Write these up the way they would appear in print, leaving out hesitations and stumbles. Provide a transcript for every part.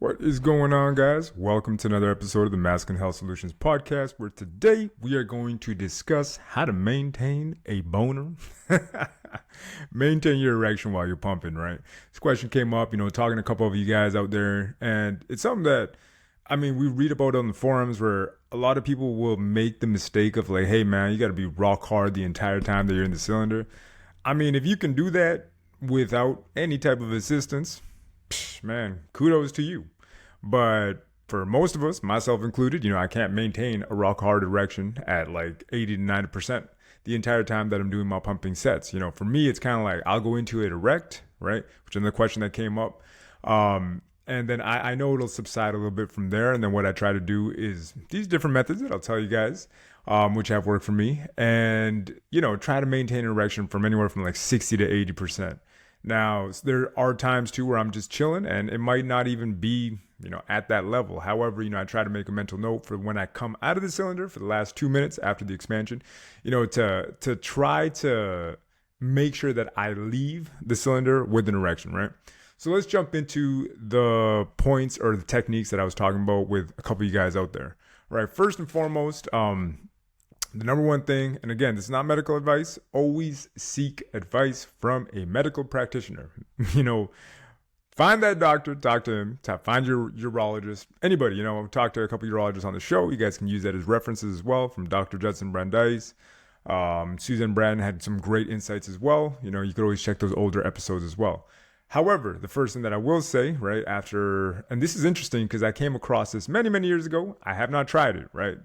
What is going on, guys? Welcome to another episode of the Masculine Health Solutions Podcast, where today we are going to discuss how to maintain a boner. Maintain your erection while you're pumping, right? This question came up, talking to a couple of you guys out there, and it's something that, we read about on the forums where a lot of people will make the mistake of like, hey man, you got to be rock hard the entire time that you're in the cylinder. If you can do that without any type of assistance, man, kudos to you. But for most of us, myself included, I can't maintain a rock hard erection at like 80 to 90% the entire time that I'm doing my pumping sets. For me, it's kind of like I'll go into it erect, right? Which is the question that came up. And then I know it'll subside a little bit from there. And then what I try to do is these different methods that I'll tell you guys, which have worked for me. And, try to maintain an erection from anywhere from like 60 to 80%. Now, there are times too where I'm just chilling and it might not even be, at that level. However, I try to make a mental note for when I come out of the cylinder for the last 2 minutes after the expansion, to try to make sure that I leave the cylinder with an erection, right? So let's jump into the points or the techniques that I was talking about with a couple of you guys out there, right? First and foremost, the number one thing, and again, this is not medical advice, always seek advice from a medical practitioner. Find that doctor, talk to him, find your urologist, anybody, talk to a couple of urologists on the show. You guys can use that as references as well from Dr. Judson Brandeis. Susan Brand had some great insights as well. You could always check those older episodes as well. However, the first thing that I will say, right, and this is interesting because I came across this many, many years ago. I have not tried it, right?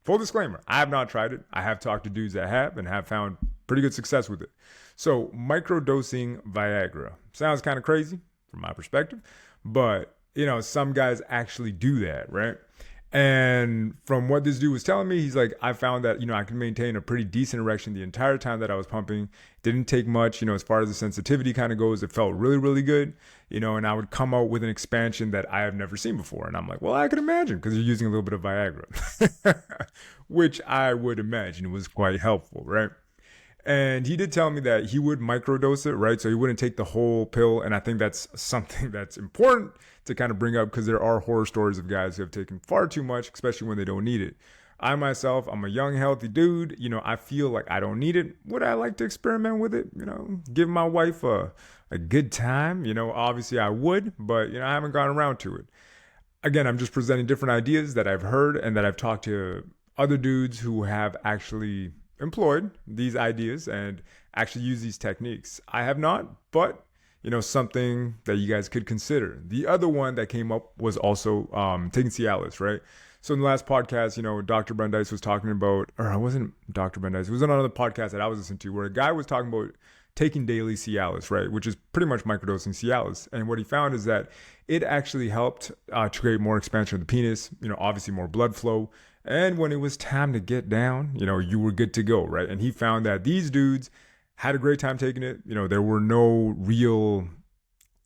Full disclaimer, I have not tried it. I have talked to dudes that have and have found pretty good success with it. So microdosing Viagra. Sounds kind of crazy from my perspective, but some guys actually do that, right? And from what this dude was telling me, he's like, I found that, I could maintain a pretty decent erection the entire time that I was pumping. Didn't take much, as far as the sensitivity kind of goes, it felt really, really good, and I would come out with an expansion that I have never seen before. And I'm like, well, I could imagine because you're using a little bit of Viagra, which I would imagine was quite helpful, right? And he did tell me that he would microdose it, right? So he wouldn't take the whole pill. And I think that's something that's important to kind of bring up because there are horror stories of guys who have taken far too much, especially when they don't need it. I myself, I'm a young, healthy dude. I feel like I don't need it. Would I like to experiment with it? Give my wife a good time? Obviously I would, but, I haven't gone around to it. Again, I'm just presenting different ideas that I've heard and that I've talked to other dudes who have actually employed these ideas and actually use these techniques. I have not, but something that you guys could consider. The other one that came up was also taking Cialis, right? So in the last podcast, Dr. Brandeis was talking about, or it wasn't Dr. Brandeis, it was on another podcast that I was listening to where a guy was talking about taking daily Cialis, right? Which is pretty much microdosing Cialis. And what he found is that it actually helped to create more expansion of the penis, obviously more blood flow. And when it was time to get down, you were good to go, right? And he found that these dudes had a great time taking it. There were no real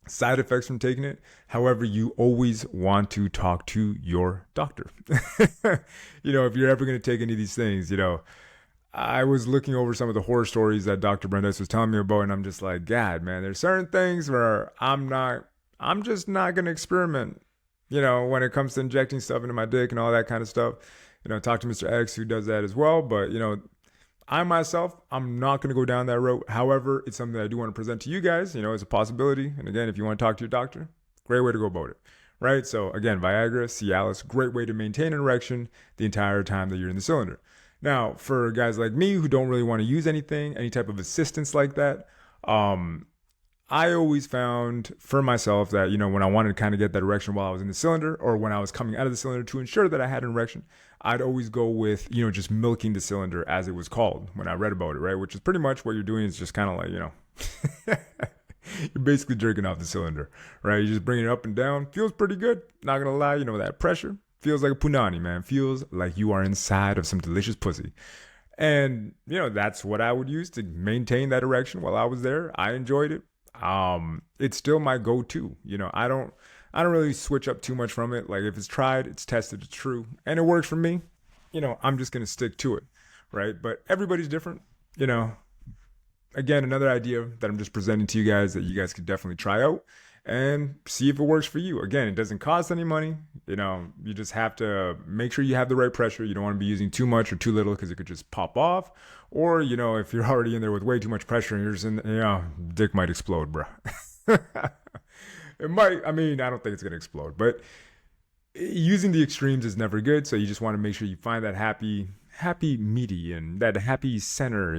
side effects from taking it. However, you always want to talk to your doctor. If you're ever going to take any of these things, I was looking over some of the horror stories that Dr. Brandeis was telling me about, and I'm just like, God, man, there's certain things where I'm just not going to experiment, when it comes to injecting stuff into my dick and all that kind of stuff. Talk to Mr. X who does that as well. But, I myself, I'm not going to go down that road. However, it's something that I do want to present to you guys, as a possibility. And again, if you want to talk to your doctor, great way to go about it, right? So again, Viagra, Cialis, great way to maintain an erection the entire time that you're in the cylinder. Now, for guys like me who don't really want to use anything, any type of assistance like that, I always found for myself that, when I wanted to kind of get that erection while I was in the cylinder or when I was coming out of the cylinder to ensure that I had an erection, I'd always go with, just milking the cylinder as it was called when I read about it, right? Which is pretty much what you're doing is just kind of like, you're basically jerking off the cylinder, right? You just bring it up and down. Feels pretty good. Not going to lie, that pressure feels like a punani, man. Feels like you are inside of some delicious pussy. And, that's what I would use to maintain that erection while I was there. I enjoyed it. It's still my go-to. I don't really switch up too much from it. Like if it's tried, it's tested, it's true, and it works for me, I'm just going to stick to it, right? But everybody's different, again, another idea that I'm just presenting to you guys that you guys could definitely try out. and see if it works for you. Again, it doesn't cost any money. You just have to make sure you have the right pressure. You don't want to be using too much or too little because it could just pop off. Or, if you're already in there with way too much pressure and you're just dick might explode, bro. It might. I mean, I don't think it's going to explode, but using the extremes is never good. So you just want to make sure you find that happy median, that happy center,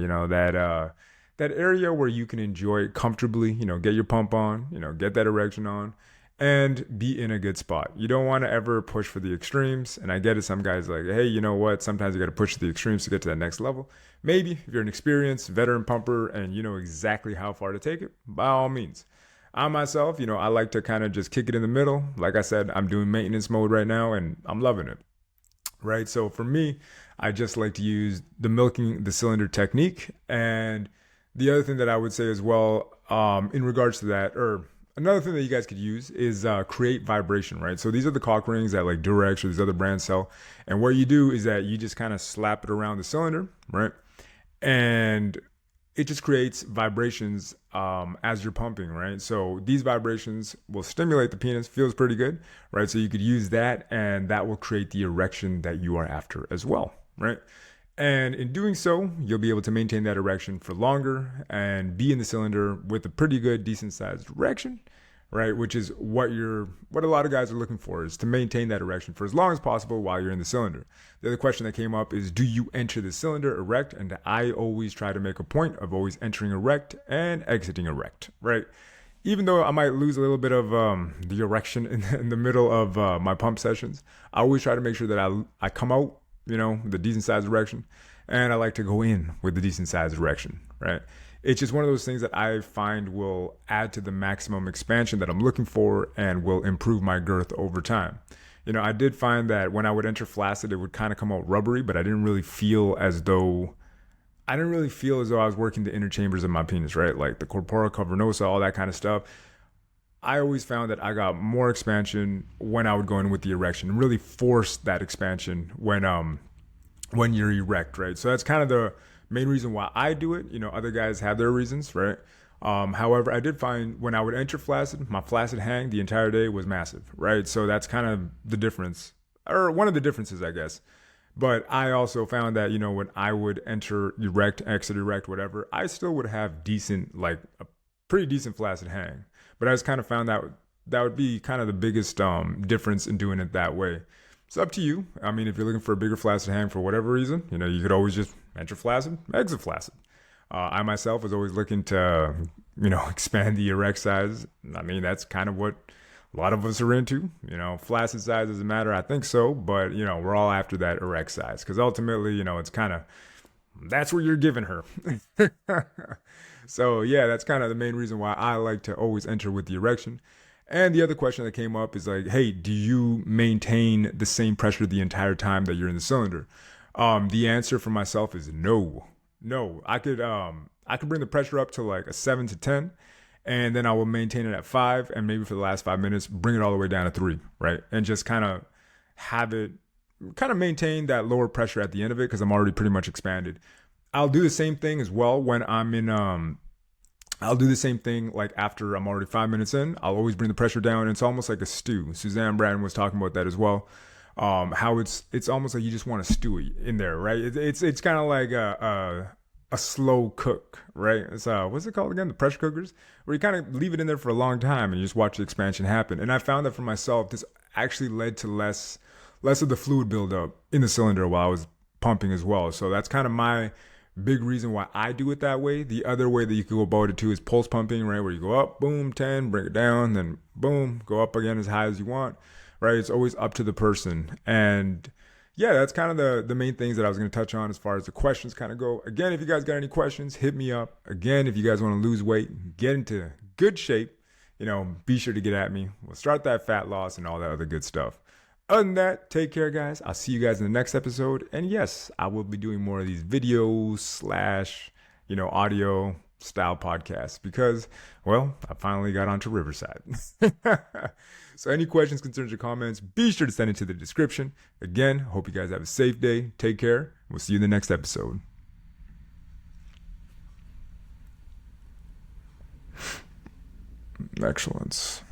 that area where you can enjoy it comfortably, get your pump on, get that erection on, and be in a good spot. You don't want to ever push for the extremes. And I get it. Some guys like, hey, you know what? Sometimes you got to push the extremes to get to that next level. Maybe if you're an experienced veteran pumper and you know exactly how far to take it, by all means. I myself, I like to kind of just kick it in the middle. Like I said, I'm doing maintenance mode right now and I'm loving it. Right. So for me, I just like to use the milking the cylinder technique. And the other thing that I would say as well, in regards to that, or another thing that you guys could use is create vibration, right? So these are the cock rings that like Durex or these other brands sell. And what you do is that you just kind of slap it around the cylinder, right? And it just creates vibrations as you're pumping, right? So these vibrations will stimulate the penis, feels pretty good, right? So you could use that and that will create the erection that you are after as well, right? And in doing so, you'll be able to maintain that erection for longer and be in the cylinder with a pretty good, decent sized erection, right? Which is what a lot of guys are looking for, is to maintain that erection for as long as possible while you're in the cylinder. The other question that came up is, do you enter the cylinder erect? And I always try to make a point of always entering erect and exiting erect, right? Even though I might lose a little bit of the erection in the middle of my pump sessions, I always try to make sure that I come out, the decent sized erection, and I like to go in with the decent sized erection, right? It's just one of those things that I find will add to the maximum expansion that I'm looking for and will improve my girth over time. I did find that when I would enter flaccid, it would kind of come out rubbery, but I didn't really feel as though I was working the inner chambers of my penis, right? Like the corpora cavernosa, all that kind of stuff. I always found that I got more expansion when I would go in with the erection and really force that expansion when you're erect, right? So that's kind of the main reason why I do it. Other guys have their reasons, right? However, I did find when I would enter flaccid, my flaccid hang the entire day was massive, right? So that's kind of the difference, or one of the differences, I guess. But I also found that, when I would enter erect, exit erect, whatever, I still would have a pretty decent flaccid hang. But I just kind of found that would be kind of the biggest difference in doing it that way. It's up to you. I mean, if you're looking for a bigger flaccid hang for whatever reason, you could always just enter flaccid, exit flaccid. I myself was always looking to, expand the erect size. I mean, that's kind of what a lot of us are into. Flaccid size doesn't matter. I think so. But, we're all after that erect size because ultimately, it's kind of, that's what you're giving her. So, yeah, that's kind of the main reason why I like to always enter with the erection. And the other question that came up is like, hey, do you maintain the same pressure the entire time that you're in the cylinder? The answer for myself is no. I could bring the pressure up to like a 7 to 10, and then I will maintain it at 5, and maybe for the last 5 minutes, bring it all the way down to 3, right? And just kind of maintain that lower pressure at the end of it because I'm already pretty much expanded. I'll do the same thing as well when I'm in, I'll do the same thing like after I'm already 5 minutes in. I'll always bring the pressure down. It's almost like a stew. Suzanne Bratton was talking about that as well. How it's almost like you just want to stew it in there, right? It's kind of like a slow cook, right? It's what's it called again? The pressure cookers, where you kind of leave it in there for a long time and you just watch the expansion happen. And I found that for myself, this actually led to less of the fluid buildup in the cylinder while I was pumping as well. So that's kind of my big reason why I do it that way. The other way that you could go about it too is pulse pumping, right? Where you go up, boom, 10, bring it down, then boom, go up again as high as you want, right? It's always up to the person. And yeah, that's kind of the main things that I was going to touch on as far as the questions kind of go. Again, if you guys got any questions, hit me up. Again, if you guys want to lose weight, get into good shape, be sure to get at me. We'll start that fat loss and all that other good stuff. Other than that, take care, guys. I'll see you guys in the next episode. And yes, I will be doing more of these videos / audio style podcasts because, well, I finally got onto Riverside. So any questions, concerns, or comments, be sure to send it to the description. Again, hope you guys have a safe day. Take care. We'll see you in the next episode. Excellence.